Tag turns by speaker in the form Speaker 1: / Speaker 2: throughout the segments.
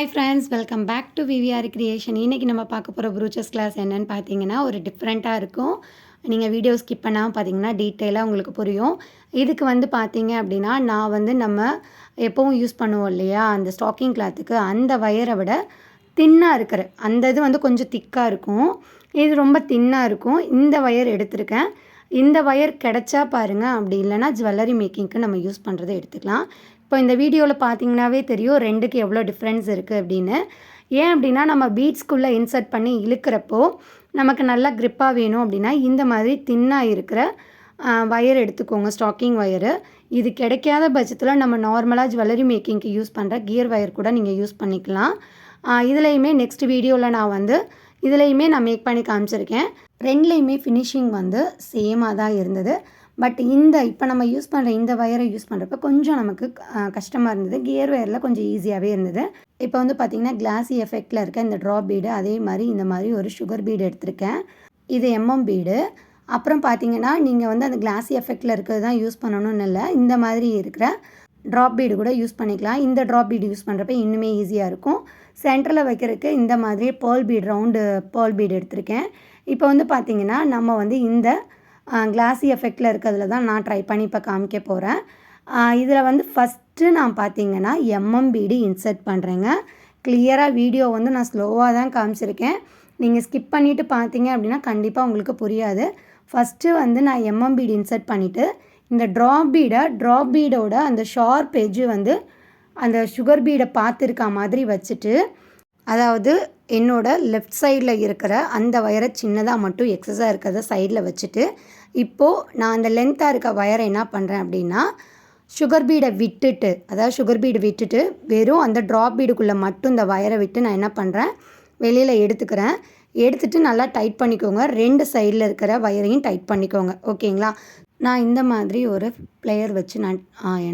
Speaker 1: Hi friends, welcome back to Aari Creation. இன்னைக்கு நம்ம பார்க்க போற Brooches class என்னன்னு பாத்தீங்கன்னா ஒரு டிஃபரண்டா இருக்கும். நீங்க வீடியோ ஸ்கிப் பண்ணாம பாத்தீங்கன்னா டீடைலா உங்களுக்கு புரியும். இதுக்கு வந்து பாத்தீங்க அப்படினா நான் வந்து நம்ம எப்பவும் யூஸ் பண்ணுவோம் இல்லையா அந்த ஸ்டாக்கிங் கிளாத்துக்கு அந்த வயரை விட தின்னா இருக்கு. அந்த இது வந்து கொஞ்சம் திக்கா இருக்கும். இது ரொம்ப தின்னா இருக்கும். இந்த வயர் எடுத்துர்க்கேன். இந்த வயர் கிடைச்சா பாருங்க அப்படி இல்லனா ஜுவல்லரி மேக்கிங்க்கு நம்ம யூஸ் பண்றதை எடுத்துக்கலாம். இப்போ இந்த வீடியோல பாத்தீங்கனாவே தெரியும் ரெண்டுக்கு எவ்வளவு டிஃபரன்ஸ் இருக்கு அப்படினு. ஏன் அப்படினா நம்ம பீட்ஸ்க்குள்ள இன்சர்ட் பண்ணி இழுக்கறப்போ நமக்கு நல்ல grip-ஆ வேணும் அப்படினா இந்த மாதிரி தின்னா இருக்கிற வயர் எடுத்துக்கோங்க ஸ்டாக்கிங் வயர். இது கிடைக்காத பட்சத்துல நம்ம நார்மலா ஜுவல்லரி மேக்கிங்க்கு யூஸ் பண்ற கியர் வயர் கூட நீங்க யூஸ் பண்ணிக்கலாம். இதுலயுமே நெக்ஸ்ட் வீடியோல நான் வந்து இதுலயுமே நான் மேக் பண்ணி காமிச்சிருக்கேன். ரெண்டுலயுமே ஃபினிஷிங் வந்து சேமா தான் இருந்தது. பட் இந்த இப்போ நம்ம யூஸ் பண்ற இந்த வயரை யூஸ் பண்றப்ப கொஞ்சம் நமக்கு கஷ்டமா இருந்தது. கியர் வயர்ல கொஞ்சம் ஈஸியாவே இருந்தது. இப்போ வந்து பாத்தீங்கன்னா கிளாஸி எஃபெக்ட்ல இருக்க இந்த டிராப் பீட் அதே மாதிரி இந்த மாதிரி ஒரு சுகர் பீட் எடுத்துர்க்கேன். இது பீட். அப்புறம் பாத்தீங்கன்னா நீங்க வந்து அந்த கிளாஸி எஃபெக்ட்ல இருக்கிறது தான் யூஸ் பண்ணனும்னு இல்ல. இந்த மாதிரி இருக்கிற டிராப் பீட் கூட யூஸ் பண்ணிக்கலாம். இந்த டிராப் பீட் யூஸ் பண்றப்ப இன்னுமே ஈஸியா இருக்கும். சென்டர்ல வைக்கிறதுக்கு இந்த மாதிரி pearl bead round pearl bead எடுத்துர்க்கேன். இப்போ வந்து பாத்தீங்கன்னா நம்ம வந்து இந்த கிளாஸி எஃபெக்ட்ல இருக்கிறதுல தான் நான் ட்ரை பண்ணி இப்ப காமிக்க போறேன். இதுல வந்து ஃபர்ஸ்ட் நான் பாத்தீங்கன்னா பீட் இன்சர்ட் பண்றேங்க. கிளியரா வீடியோ வந்து நான் ஸ்லோவா தான் காமிச்சிருக்கேன். நீங்க ஸ்கிப் பண்ணிட்டு பாத்தீங்க அப்படினா கண்டிப்பா உங்களுக்கு புரியாது. ஃபர்ஸ்ட் வந்து நான் பீட் இன்சர்ட் பண்ணிட்டு இந்த டிராப் பீடோட அந்த ஷார்ப் எட்ஜ் வந்து அந்த சுகர் பீட பாத்துர்க்க மாதிரி வச்சிட்டு அதாவது என்னோட லெஃப்ட் சைடுல இருக்கிற அந்த வயரை சின்னதா மட்டும் எக்ஸஸா இருக்கத சைடுல வச்சிட்டு இப்போ நான் அந்த லெந்த்தா இருக்க வயரை என்ன பண்றேன் அப்படினா சுகர் பீட விட்டுட்டு அதாவது சுகர் பீட் விட்டுட்டு வெறும் அந்த டிராப் பீடுக்குள்ள மட்டும் இந்த வயரை விட்டு நான் என்ன பண்றேன் வெளியில எடுத்துக்கறேன். எடுத்துட்டு நல்லா டைட் பண்ணிக்கோங்க. ரெண்டு சைடுல இருக்கிற வயரையும் டைட் பண்ணிக்கோங்க. ஓகேங்களா? நான் இந்த மாதிரி ஒரு பிளேயர் வச்சு நான்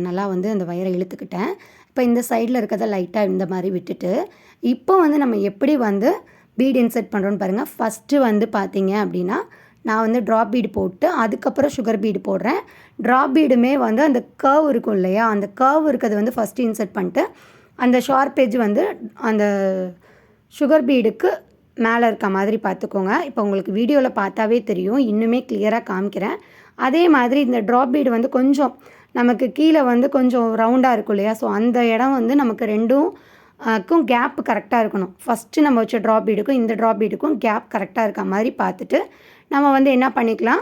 Speaker 1: நல்லா வந்து அந்த வயரை இழுத்துக்கிட்டேன். இப்போ இந்த சைடுல இருக்கத லைட்டா இந்த மாதிரி விட்டுட்டு இப்போ வந்து நம்ம எப்படி வந்து பீட் இன்சர்ட் பண்றோம்னு பாருங்க. ஃபர்ஸ்ட் வந்து பாத்தீங்க அப்படினா நான் வந்து டிராப் பீட் போட்டு அதுக்கு அப்புறம் சுகர் பீட் போடுறேன். டிராப் பீடுமே வந்து அந்த கர்வ் இருக்கும் இல்லையா அந்த கர்வ் இருக்கது வந்து ஃபர்ஸ்ட் இன்சர்ட் பண்ணிட்டு அந்த ஷார்ப் எட்ஜ் வந்து அந்த சுகர் பீடுக்கு மேல இருக்க மாதிரி பாத்துக்கோங்க. இப்போ உங்களுக்கு வீடியோல பார்த்தாவே தெரியும். இன்னுமே கிளியரா காமிக்கிறேன். அதே மாதிரி இந்த டிராப் பீட் வந்து கொஞ்சம் நமக்கு கீழ வந்து கொஞ்சம் ரவுண்டா இருக்கும் இல்லையா சோ அந்த இடம் வந்து நமக்கு ரெண்டும் க்கும் கேப் கரெக்ட்டா இருக்கணும். ஃபர்ஸ்ட் நம்ம வச்ச டிராப் பீடுக்கும் இந்த டிராப் பீடுக்கும் கேப் கரெக்ட்டா இருக்க மாதிரி பார்த்துட்டு நம்ம வந்து என்ன பண்ணிக்கலாம்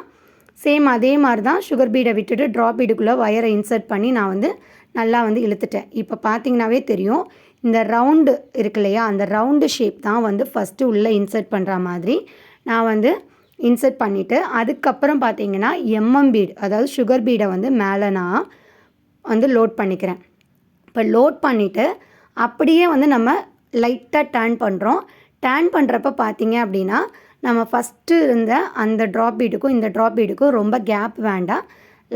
Speaker 1: சேம் அதே மாதிரி தான் சுகர் பீட விட்டுட்டு டிராப் பீடுக்குள்ள வயரை இன்சர்ட் பண்ணி நான் வந்து நல்லா வந்து இழுத்துட்டேன். இப்போ பாத்தீங்கனாவே தெரியும். இந்த ரவுண்ட் இருக்கு இல்லையா அந்த ரவுண்ட் ஷேப் தான் வந்து ஃபர்ஸ்ட் உள்ள இன்சர்ட் பண்ற மாதிரி நான் வந்து இன்சர்ட் பண்ணிட்டு அதுக்கு அப்புறம் பாத்தீங்கன்னா பீட் அதாவது சுகர் பீட வந்து மேல நான் வந்து லோட் பண்ணிக்கிறேன். இப்போ லோட் பண்ணிட்டு அப்படியே வந்து நம்ம லைட்டா டர்ன் பண்றோம். டர்ன் பண்றப்ப பாத்தீங்க அப்படினா நம்ம ஃபர்ஸ்ட் இருந்த அந்த டிராப் பீடுக்கும் இந்த டிராப் பீடுக்கும் ரொம்ப கேப் வேண்டாம்.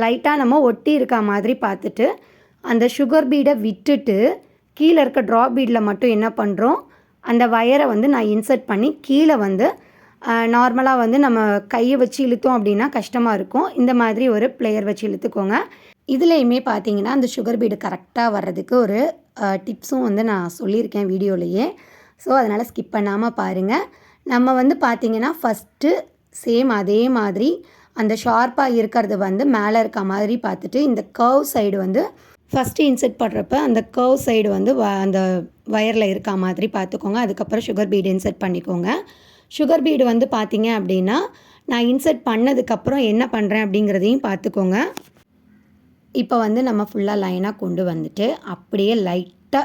Speaker 1: லைட்டா நம்ம ஒட்டி இருக்க மாதிரி பார்த்துட்டு அந்த சுகர் பீட விட்டுட்டு கீழ இருக்க டிராப் பீட்ல மட்டும் என்ன பண்றோம் அந்த வயரை வந்து நான் இன்சர்ட் பண்ணி கீழ வந்து நார்மலா வந்து நம்ம கையை வச்சு இழுத்தோம் அப்படினா கஷ்டமா இருக்கும். இந்த மாதிரி ஒரு பிளேயர் வச்சு இழுத்துக்கோங்க. இதுலயுமே பாத்தீங்கன்னா அந்த சுகர் பீட் கரெக்ட்டா வர்றதுக்கு ஒரு டிப்ஸும் வந்து நான் சொல்லியிருக்கேன் வீடியோலயே. சோ அதனால ஸ்கிப் பண்ணாம பாருங்க. நம்ம வந்து பாத்தீங்கன்னா ஃபர்ஸ்ட் சேம் அதே மாதிரி அந்த ஷார்ப்பா இருக்கிறது வந்து மேல இருக்க மாதிரி பார்த்துட்டு இந்த கர்வ் சைடு வந்து ஃபர்ஸ்ட் இன்சர்ட் பண்றப்ப அந்த கர்வ் சைடு வந்து அந்த வயர்ல இருக்க மாதிரி பார்த்துக்கோங்க. அதுக்கு அப்புறம் சுகர் பீட் இன்சர்ட் பண்ணிக்கோங்க. சுகர் பீட் வந்து பாத்தீங்க அப்படினா நான் இன்சர்ட் பண்ணதுக்கு அப்புறம் என்ன பண்றேன் அப்படிங்கறதையும் பார்த்துக்கோங்க. இப்போ வந்து நம்ம ஃபுல்லா லைனா கொண்டு வந்துட்டு அப்படியே லைட்டா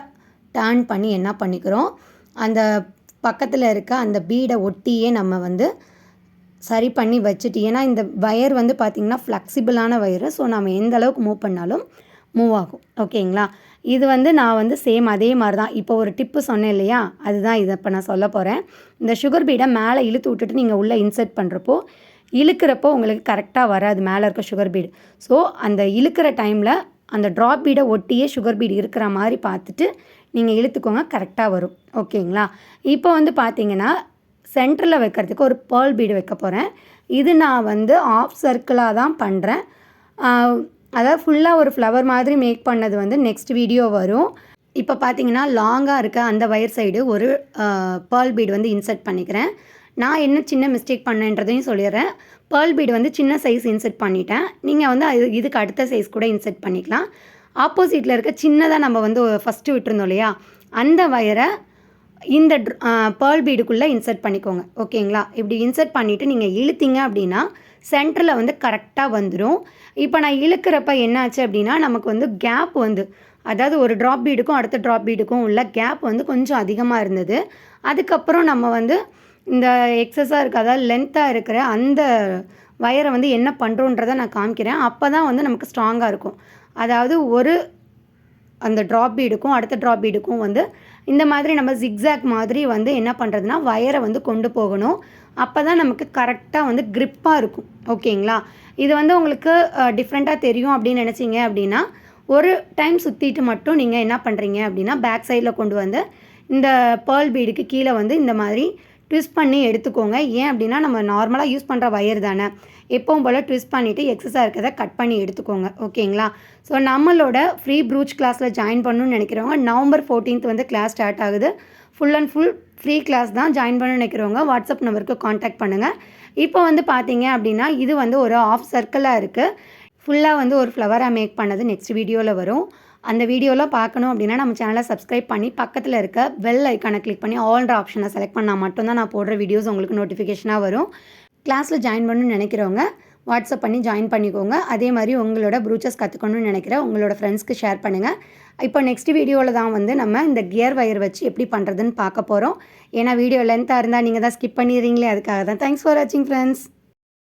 Speaker 1: டர்ன் பண்ணி என்ன பண்ணிக்கிறோம் அந்த பக்கத்துல இருக்க அந்த பீட ஒட்டியே நம்ம வந்து சரி பண்ணி வச்சிட்டு ஏனா இந்த வயர் வந்து பாத்தீங்கன்னா ஃப்ளெக்சிபிளான வயர் சோ நாம எந்த அளவுக்கு மூவ் பண்ணாலும் மூவ் ஆகும். ஓகேங்களா? இது வந்து நான் வந்து சேம் அதே மாதிரி தான் இப்போ ஒரு டிப் சொன்னேன் இல்லையா அதுதான் இத இப்ப நான் சொல்ல போறேன். இந்த சுகர் பீட மேல இழுத்து விட்டுட்டு நீங்க உள்ள இன்சர்ட் பண்றப்போ இழுக்கறப்போ உங்களுக்கு கரெக்ட்டா வராது மேல இருக்க சுகர் பீட். சோ அந்த இழுக்கிற டைம்ல அந்த டிராப் பீட ஒட்டியே சுகர் பீட் இருக்கிற மாதிரி பார்த்துட்டு நீங்க இழுத்துக்கோங்க கரெக்ட்டா வரும். ஓகேங்களா? இப்போ வந்து பாத்தீங்கன்னா சென்டர்ல வைக்கிறதுக்கு ஒரு pearl bead வைக்க போறேன். இது நான் வந்து ஆஃப் சர்க்கிளா தான் பண்றேன். அதாவது ஃபுல்லா ஒரு ஃப்ளவர் மாதிரி மேக் பண்ணது வந்து நெக்ஸ்ட் வீடியோ வரும். இப்போ பார்த்தீங்கன்னா லாங்காக இருக்க அந்த வயர் சைடு ஒரு பேர்ல் பீட் வந்து இன்சர்ட் பண்ணிக்கிறேன். நான் என்ன சின்ன மிஸ்டேக் பண்ணேன்றதையும் சொல்லிடுறேன். பேர்ல் பீட் வந்து சின்ன சைஸ் இன்சர்ட் பண்ணிட்டேன். நீங்கள் வந்து இதுக்கு அடுத்த சைஸ் கூட இன்சர்ட் பண்ணிக்கலாம். ஆப்போசிட்டில் இருக்க சின்னதாக நம்ம வந்து ஃபஸ்ட்டு விட்டுருந்தோம் இல்லையா, அந்த வயரை இந்த பேர்ல் பீடுக்குள்ளே இன்சர்ட் பண்ணிக்கோங்க. ஓகேங்களா? இப்படி இன்சர்ட் பண்ணிவிட்டு நீங்கள் இழுத்தீங்க அப்படின்னா சென்டரில் வந்து கரெக்டாக வந்துடும். இப்போ நான் இழுக்கிறப்ப என்னாச்சு அப்படின்னா நமக்கு வந்து கேப் வந்து, அதாவது ஒரு ட்ராப் பீடுக்கும் அடுத்த ட்ராப் பீடுக்கும் உள்ள கேப் வந்து கொஞ்சம் அதிகமாக இருந்தது. அதுக்கப்புறம் நம்ம வந்து இந்த எக்ஸஸாக இருக்க, அதாவது லென்த்தாக இருக்கிற அந்த வயரை வந்து என்ன பண்ணுறோன்றதை நான் காமிக்கிறேன். அப்போ தான் வந்து நமக்கு ஸ்ட்ராங்காக இருக்கும். அதாவது அந்த ட்ராப் பீடுக்கும் அடுத்த ட்ராப் பீடுக்கும் வந்து இந்த மாதிரி நம்ம ஜிக்ஸாக் மாதிரி வந்து என்ன பண்ணுறதுனா வயரை வந்து கொண்டு போகணும். அப்போ தான் நமக்கு கரெக்டாக வந்து க்ரிப்பாக இருக்கும். ஓகேங்களா? இது வந்து உங்களுக்கு டிஃப்ரெண்ட்டாக தெரியும் அப்படின்னு நினச்சிங்க அப்படின்னா ஒரு டைம் சுற்றிட்டு மட்டும் நீங்கள் என்ன பண்ணுறீங்க அப்படின்னா பேக் சைடில் கொண்டு வந்து இந்த பேர்ல் பீடுக்கு கீழே வந்து இந்த மாதிரி ட்விஸ்ட் பண்ணி எடுத்துக்கோங்க. ஏன் அப்படின்னா நம்ம நார்மலாக யூஸ் பண்ணுற வயர் தானே, எப்பவும் போல் ட்விஸ்ட் பண்ணிவிட்டு எக்ஸஸாக இருக்கிறத கட் பண்ணி எடுத்துக்கோங்க. ஓகேங்களா? ஸோ நம்மளோட ஃப்ரீ ப்ரூச் கிளாஸில் ஜாயின் பண்ணணும்னு நினைக்கிறவங்க November 14th வந்து கிளாஸ் ஸ்டார்ட் ஆகுது. Full and full free class தான். ஜாயின் பண்ணணும்னு நினைக்கிறவங்க வாட்ஸ்அப் நம்பருக்கு காண்டாக்ட் பண்ணுங்கள். இப்போ வந்து பார்த்தீங்க அப்படின்னா இது வந்து ஒரு ஆஃப் சர்க்கிளாக இருக்குது. ஃபுல்லாக வந்து ஒரு ஃப்ளவராக மேக் பண்ணது நெக்ஸ்ட் வீடியோவில் வரும். அந்த வீடியோலாம் பார்க்கணும் அப்படின்னா நம்ம சேனலை சப்ஸ்கிரைப் பண்ணி பக்கத்தில் இருக்க பெல் ஐக்கானை கிளிக் பண்ணி ஆல்ன்ற ஆப்ஷனை செலக்ட் பண்ணால் மட்டும்தான் நான் போடுற வீடியோஸ் உங்களுக்கு நோட்டிஃபிகேஷனாக வரும். கிளாஸில் ஜாயின் பண்ணணும்னு நினைக்கிறவங்க வாட்ஸ்அப் பண்ணி ஜாயின் பண்ணிக்கோங்க. அதே மாதிரி உங்களோட ப்ரூச்சஸ் கற்றுக்கணும்னு நினைக்கிற உங்களோட ஃப்ரெண்ட்ஸ்க்கு ஷேர் பண்ணுங்கள். இப்போ நெக்ஸ்ட் வீடியோவில் தான் வந்து நம்ம இந்த கியர் வயர் வச்சு எப்படி பண்ணுறதுன்னு பார்க்க போகிறோம். ஏன்னா வீடியோ லென்த்தாக இருந்தால் நீங்கள் தான் ஸ்கிப் பண்ணிடுறீங்களே, அதுக்காக தான். தேங்க்ஸ் ஃபார் வாட்சிங் ஃப்ரெண்ட்ஸ்.